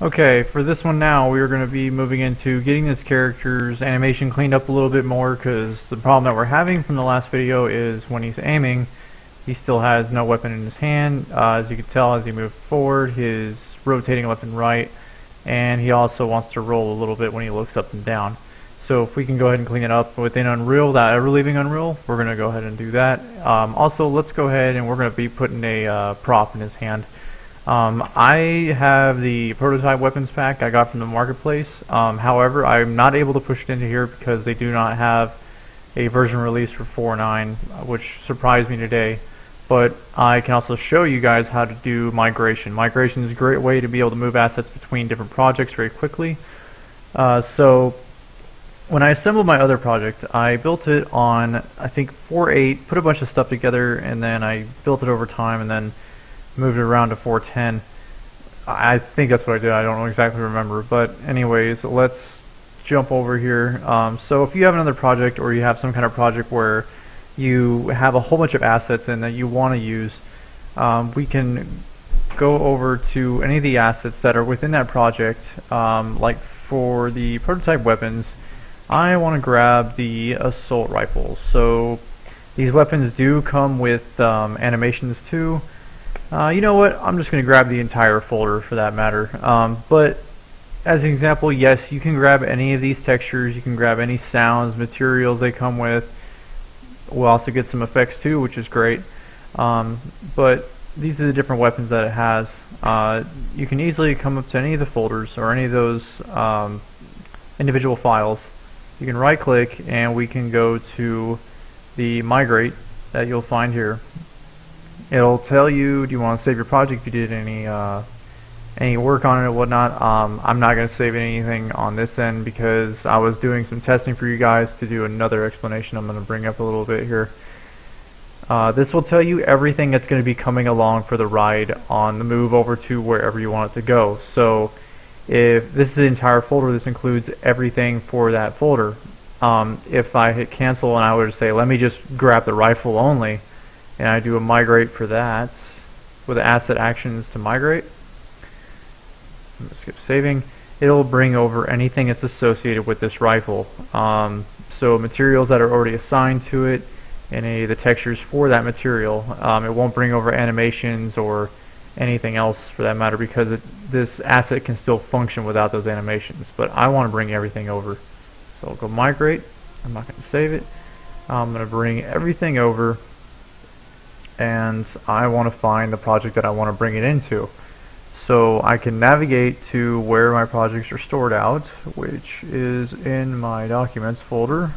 Okay, for this one now, we are going to be moving into getting this character's animation cleaned up a little bit more, because the problem that we're having from the last video is when he's aiming, he still has no weapon in his hand. As you can tell, as he moves forward, he's rotating left and right, and he also wants to roll a little bit when he looks up and down. So if we can go ahead and clean it up within Unreal, without ever leaving Unreal, we're going to go ahead and do that. Also, let's go ahead and we're going to be putting a prop in his hand. I have the prototype weapons pack I got from the marketplace. However, I'm not able to push it into here because they do not have a version release for 4.9, which surprised me today. But I can also show you guys how to do migration. Migration is a great way to be able to move assets between different projects very quickly. So when I assembled my other project, I built it on, I think, 4.8, put a bunch of stuff together, and then I built it over time, and then moved it around to 4.10. I think that's what I did. I don't exactly remember. But anyways, let's jump over here. So if you have another project, or you have some kind of project where you have a whole bunch of assets in that you want to use, we can go over to any of the assets that are within that project. Like for the prototype weapons, I want to grab the assault rifles. So these weapons do come with animations too. You know what? I'm just going to grab the entire folder for that matter. But as an example, yes, you can grab any of these textures. You can grab any sounds, materials they come with. We'll also get some effects too, which is great. But these are the different weapons that it has. You can easily come up to any of the folders or any of those individual files. You can right click and we can go to the Migrate that you'll find here. It'll tell you, do you want to save your project if you did any work on it or whatnot. I'm not going to save anything on this end because I was doing some testing for you guys to do another explanation I'm going to bring up a little bit here. This will tell you everything that's going to be coming along for the ride on the move over to wherever you want it to go. So if this is the entire folder, this includes everything for that folder. If I hit cancel and I were to say, let me just grab the rifle only, and I do a migrate for that with asset actions to migrate, I'm gonna skip saving, it'll bring over anything that's associated with this rifle. So materials that are already assigned to it, and any of the textures for that material. It won't bring over animations or anything else for that matter, because this asset can still function without those animations. But I want to bring everything over. So I'll go migrate. I'm not going to save it. I'm going to bring everything over, and I want to find the project that I want to bring it into. So I can navigate to where my projects are stored out, which is in my documents folder.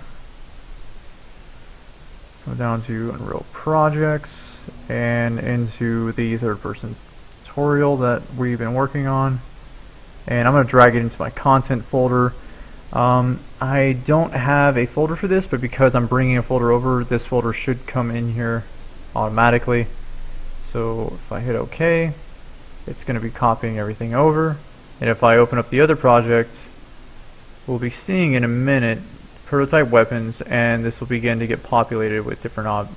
Go down to Unreal Projects and into the third person tutorial that we've been working on, and I'm going to drag it into my content folder. I don't have a folder for this, but because I'm bringing a folder over, this folder should come in here automatically. So if I hit OK, it's going to be copying everything over, and if I open up the other project, we'll be seeing in a minute prototype weapons, and this will begin to get populated with different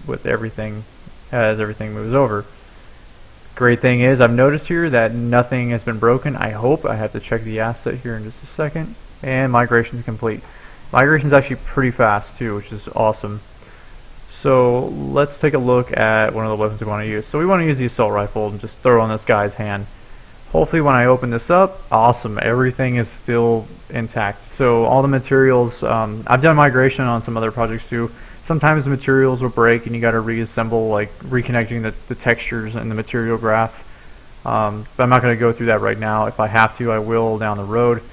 with everything as everything moves over. Great thing is, I've noticed here that nothing has been broken. I hope. I have to check the asset here in just a second. And migration is complete. Migration is actually pretty fast too, which is awesome. So let's take a look at one of the weapons we want to use. So we want to use the assault rifle and just throw it on this guy's hand. Hopefully when I open this up, awesome, everything is still intact. So all the materials, I've done migration on some other projects too. Sometimes the materials will break and you got to reassemble, like reconnecting the textures and the material graph. But I'm not going to go through that right now. If I have to, I will down the road.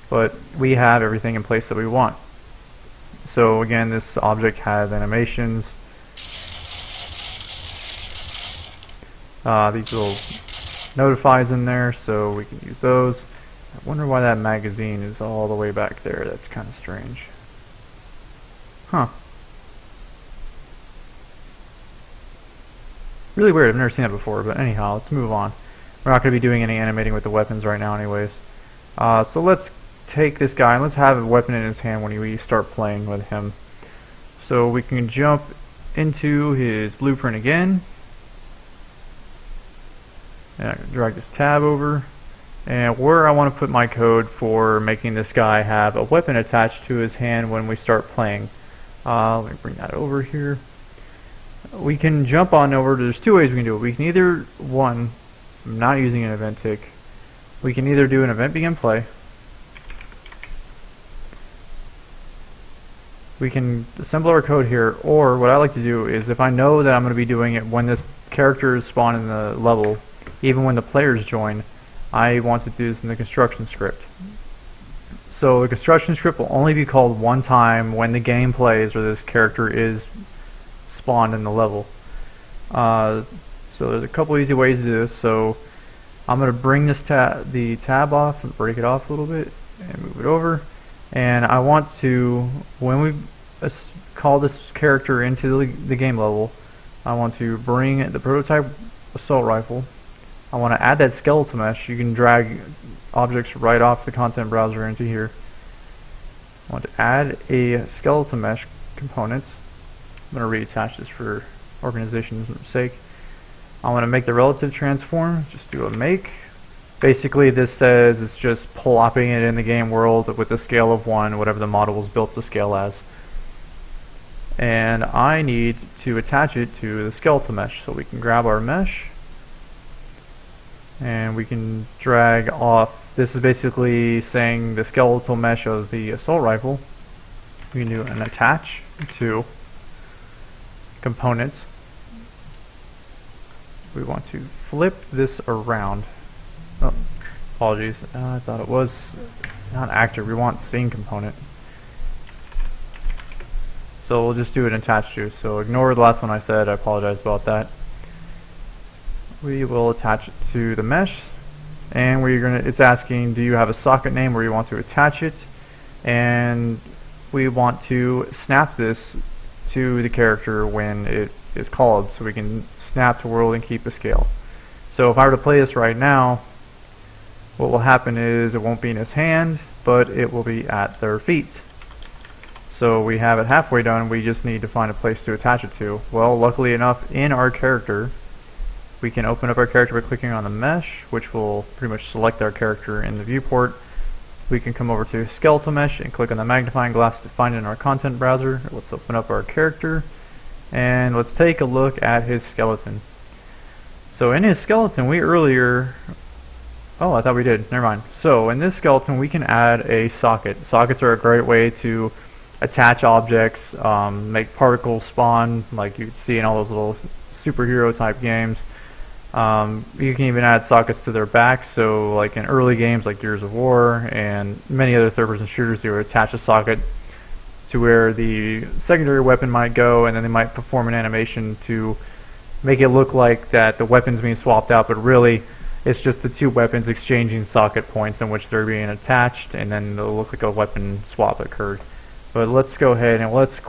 But we have everything in place that we want. So again, this object has animations. These little notifies in there, so we can use those. I wonder why that magazine is all the way back there. That's kind of strange. Huh. Really weird. I've never seen that before, but anyhow, let's move on. We're not going to be doing any animating with the weapons right now anyways. So let's take this guy and let's have a weapon in his hand when we start playing with him. So we can jump into his blueprint again. And I can drag this tab over, and where I want to put my code for making this guy have a weapon attached to his hand when we start playing. Let me bring that over here. We can jump on over. There's two ways we can do it. We can either, one, I'm not using an event tick. We can either do an event begin play. We can assemble our code here, or what I like to do is if I know that I'm going to be doing it when this character is spawned in the level, even when the players join, I want to do this in the construction script. So the construction script will only be called one time when the game plays or this character is spawned in the level. So there's a couple easy ways to do this. So I'm going to bring this the tab off and break it off a little bit and move it over. And I want to, when we call this character into the game level, I want to bring the prototype assault rifle. I want to add that skeletal mesh. You can drag objects right off the content browser into here. I want to add a skeletal mesh component. I'm going to reattach this for organization's sake. I want to make the relative transform. Just do a make. Basically, this says it's just plopping it in the game world with a scale of 1, whatever the model was built to scale as. And I need to attach it to the skeletal mesh. So we can grab our mesh and we can drag off. This is basically saying the skeletal mesh of the assault rifle. We can do an attach to components. We want to flip this around. Oh, apologies. I thought it was not actor. We want scene component. So we'll just do an attach to. So ignore the last one I said. I apologize about that. We will attach it to the mesh, and it's asking, do you have a socket name where you want to attach it? And we want to snap this to the character when it is called, so we can snap to world and keep the scale. So if I were to play this right now, what will happen is it won't be in his hand, but it will be at their feet. So we have it halfway done. We just need to find a place to attach it to. Well, luckily enough, in our character, we can open up our character by clicking on the mesh, which will pretty much select our character in the viewport. We can come over to skeletal mesh and click on the magnifying glass to find it in our content browser. Let's open up our character and let's take a look at his skeleton. So in his skeleton, we earlier, oh, I thought we did, never mind. So in this skeleton, we can add a socket. Sockets are a great way to attach objects, make particles spawn like you'd see in all those little superhero type games. You can even add sockets to their back, so like in early games like Gears of War and many other third-person shooters, they would attach a socket to where the secondary weapon might go, and then they might perform an animation to make it look like that the weapon's being swapped out, but really it's just the two weapons exchanging socket points in which they're being attached, and then it'll look like a weapon swap occurred. But let's go ahead and let's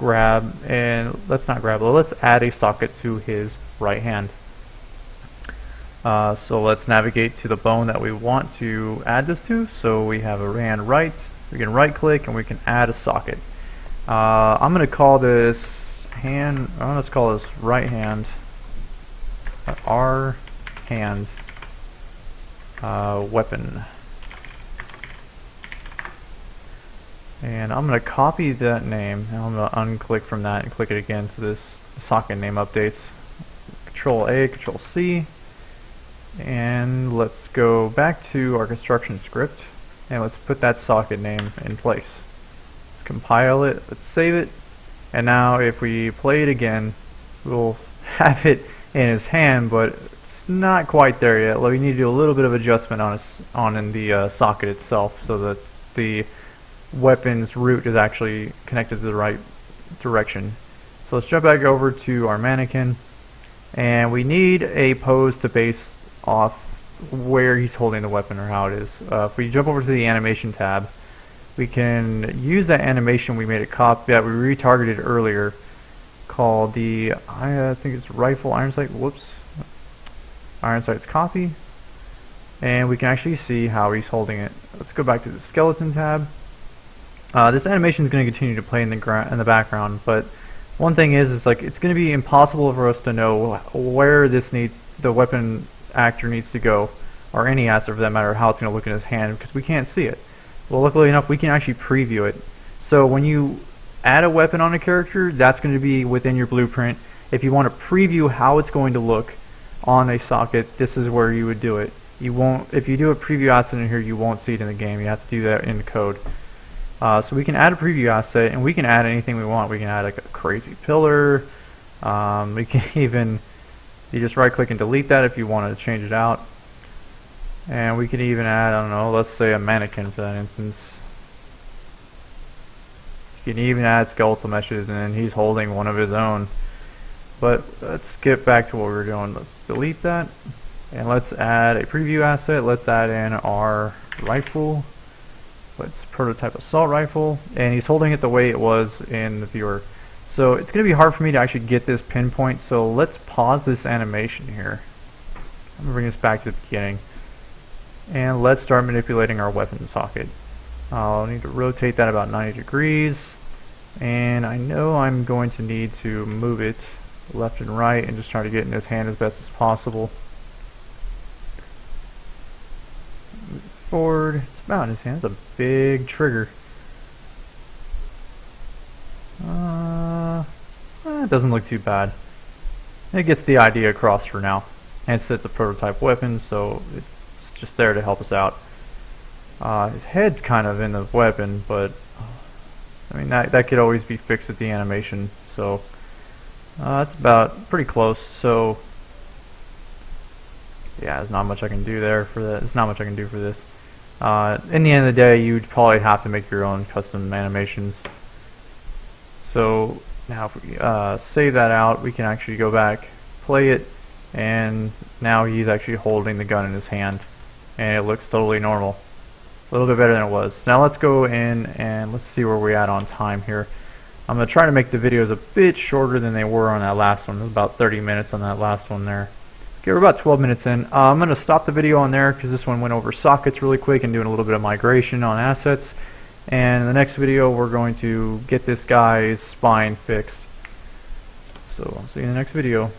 add a socket to his right hand. So let's navigate to the bone that we want to add this to. So we have a hand right. We can right click and we can add a socket. I'm going to call this hand. Let's call this right hand. R hand weapon. And I'm going to copy that name, and I'm going to unclick from that and click it again so this socket name updates. Control A, Control C, and let's go back to our construction script, and let's put that socket name in place. Let's compile it, let's save it, and now if we play it again, we'll have it in his hand, but it's not quite there yet. We need to do a little bit of adjustment on the socket itself so that the weapon's root is actually connected to the right direction. So let's jump back over to our mannequin, and we need a pose to base off where he's holding the weapon or how it is. If we jump over to the animation tab, we can use that animation we made a copy that we retargeted earlier called the I think it's rifle iron sight. Whoops, iron sight's copy, and we can actually see how he's holding it. Let's go back to the skeleton tab. This animation is going to continue to play in the background, but one thing is like it's going to be impossible for us to know where the weapon actor needs to go or any asset for that matter, how it's going to look in his hand, because we can't see it. Well, luckily enough, we can actually preview it. So when you add a weapon on a character, that's going to be within your blueprint. If you want to preview how it's going to look on a socket, this is where you would do it. You won't, if you do a preview asset in here, you won't see it in the game. You have to do that in the code. So we can add a preview asset, and we can add anything we want. We can add like a crazy pillar. We can even, you just right click and delete that if you wanted to change it out. And we can even add, I don't know, let's say a mannequin for that instance. You can even add skeletal meshes, and he's holding one of his own. But let's get back to what we were doing. Let's delete that. And let's add a preview asset. Let's add in our rifle. Let's prototype assault rifle. And he's holding it the way it was in the viewer. So it's going to be hard for me to actually get this pinpoint. So let's pause this animation here. I'm going to bring this back to the beginning. And let's start manipulating our weapon socket. I'll need to rotate that about 90 degrees. And I know I'm going to need to move it left and right and just try to get in his hand as best as possible. Move it forward. It's about in his hand. It's a big trigger. It doesn't look too bad. It gets the idea across for now. And it's a prototype weapon, so it's just there to help us out. His head's kind of in the weapon, but I mean that could always be fixed at the animation. So that's about pretty close. So yeah, there's not much I can do there for that. There's not much I can do for this. In the end of the day, you'd probably have to make your own custom animations. So now if we save that out, we can actually go back, play it, and now he's actually holding the gun in his hand, and it looks totally normal. A little bit better than it was. Now let's go in and let's see where we're at on time here. I'm going to try to make the videos a bit shorter than they were on that last one. It was about 30 minutes on that last one there. Okay, we're about 12 minutes in. I'm going to stop the video on there because this one went over sockets really quick and doing a little bit of migration on assets. And in the next video, we're going to get this guy's spine fixed. So I'll see you in the next video.